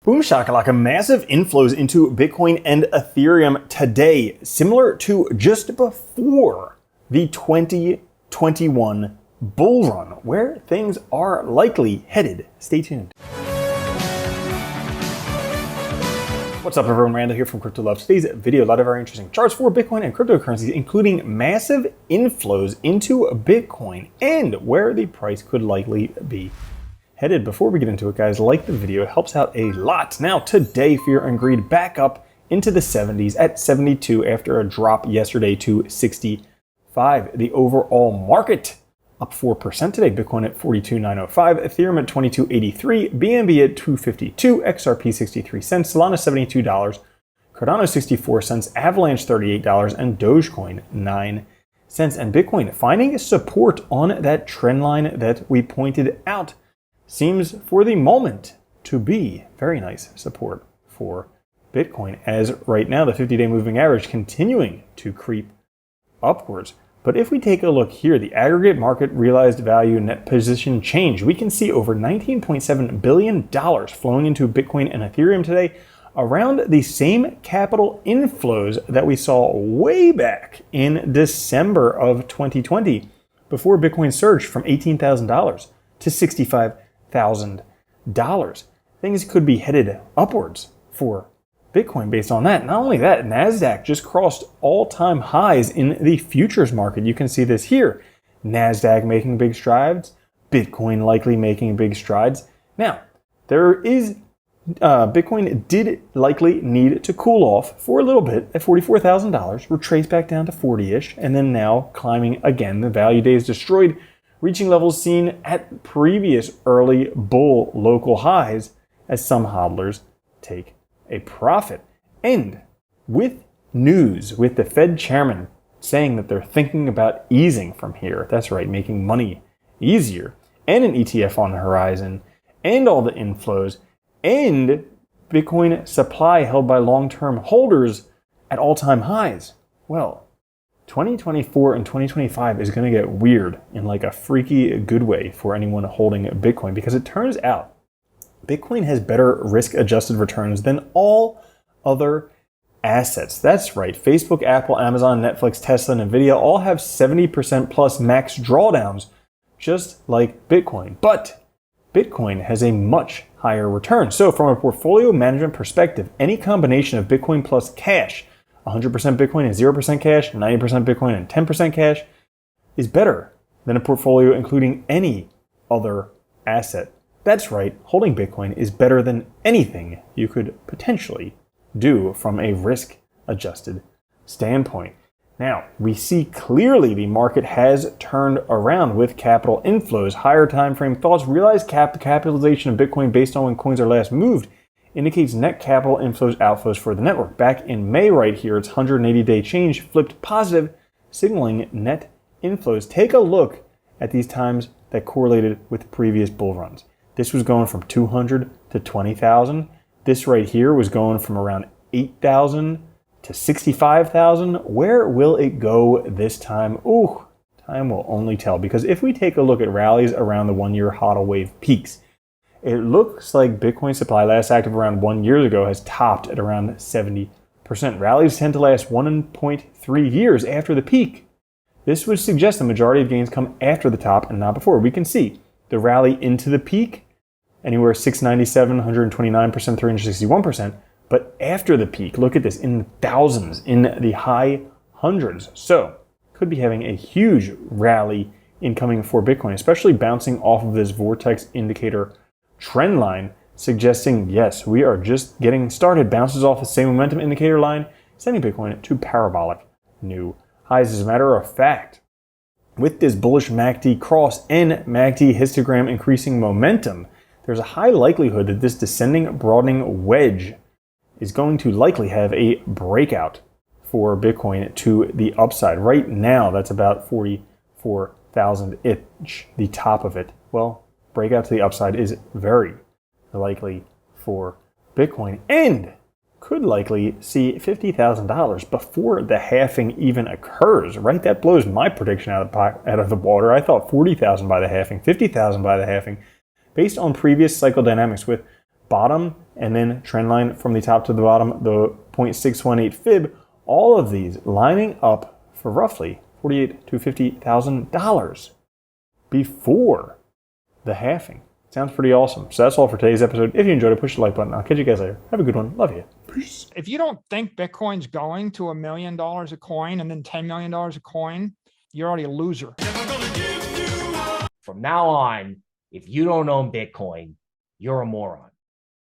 Boom shakalaka, massive inflows into Bitcoin and Ethereum today, similar to just before the 2021 bull run, where things are likely headed. Stay tuned. What's up everyone, Randall here from Crypto Love. Today's video, a lot of very interesting charts for Bitcoin and cryptocurrencies, including massive inflows into Bitcoin and where the price could likely be headed. Before we get into it, guys, like the video, it helps out a lot. Now today, fear and greed back up into the 70s at 72 after a drop yesterday to 65. The overall market up 4% today. Bitcoin at 42,905, Ethereum at 2283, BNB at 252, XRP 63 cents, Solana $72, Cardano 64 cents, Avalanche $38, and Dogecoin 9 cents. And Bitcoin finding support on that trend line that we pointed out. Seems for the moment to be very nice support for Bitcoin, as right now the 50-day moving average continuing to creep upwards. But if we take a look here, the aggregate market realized value net position change, we can see over $19.7 billion flowing into Bitcoin and Ethereum today, around the same capital inflows that we saw way back in December of 2020, before Bitcoin surged from $18,000 to $65,000. Things could be headed upwards for Bitcoin based on that. Not only that, NASDAQ just crossed all-time highs in the futures market. You can see this here. NASDAQ making big strides, Bitcoin likely making big strides. Now, Bitcoin did likely need to cool off for a little bit at $44,000, retrace back down to 40-ish, and then now climbing again. The value days destroyed, reaching levels seen at previous early bull local highs as some hodlers take a profit. And with news, with the Fed chairman saying that they're thinking about easing from here, that's right, making money easier, and an ETF on the horizon, and all the inflows, and Bitcoin supply held by long-term holders at all-time highs. Well, 2024 and 2025 is going to get weird in like a freaky good way for anyone holding Bitcoin, because it turns out Bitcoin has better risk-adjusted returns than all other assets. That's right. Facebook, Apple, Amazon, Netflix, Tesla, and Nvidia all have 70% plus max drawdowns, just like Bitcoin. But Bitcoin has a much higher return. So from a portfolio management perspective, any combination of Bitcoin plus cash, 100% Bitcoin and 0% cash, 90% Bitcoin and 10% cash, is better than a portfolio including any other asset. That's right, holding Bitcoin is better than anything you could potentially do from a risk-adjusted standpoint. Now, we see clearly the market has turned around with capital inflows, higher time frame thoughts, realized capitalization of Bitcoin based on when coins are last moved, indicates net capital inflows outflows for the network. Back in May right here, its 180-day change flipped positive, signaling net inflows. Take a look at these times that correlated with previous bull runs. This was going from 200 to 20,000. This right here was going from around 8,000 to 65,000. Where will it go this time? Ooh, time will only tell, because if we take a look at rallies around the 1-year HODL wave peaks, it looks like Bitcoin supply last active around 1 year ago has topped at around 70%. Rallies tend to last 1.3 years after the peak. This would suggest the majority of gains come after the top and not before. We can see the rally into the peak, anywhere 697, 129%, 361%. But after the peak, look at this, in the thousands, in the high hundreds. So could be having a huge rally incoming for Bitcoin, especially bouncing off of this vortex indicator trend line, suggesting, yes, we are just getting started. Bounces off the same momentum indicator line, sending Bitcoin to parabolic new highs. As a matter of fact, with this bullish MACD cross and MACD histogram increasing momentum, there's a high likelihood that this descending broadening wedge is going to likely have a breakout for Bitcoin to the upside. Right now, that's about 44,000-ish, the top of it. Well, breakout to the upside is very likely for Bitcoin, and could likely see $50,000 before the halving even occurs, right? That blows my prediction out of the water. I thought 40,000 by the halving, 50,000 by the halving, based on previous cycle dynamics with bottom, and then trend line from the top to the bottom, the 0.618 fib, all of these lining up for roughly $48,000 to $50,000 before the halving. Sounds pretty awesome. So that's all for today's episode. If you enjoyed it, push the like button. I'll catch you guys later. Have a good one. Love you. Peace. If you don't think Bitcoin's going to $1 million a coin and then $10 million a coin, you're already a loser. From now on, if you don't own Bitcoin, you're a moron.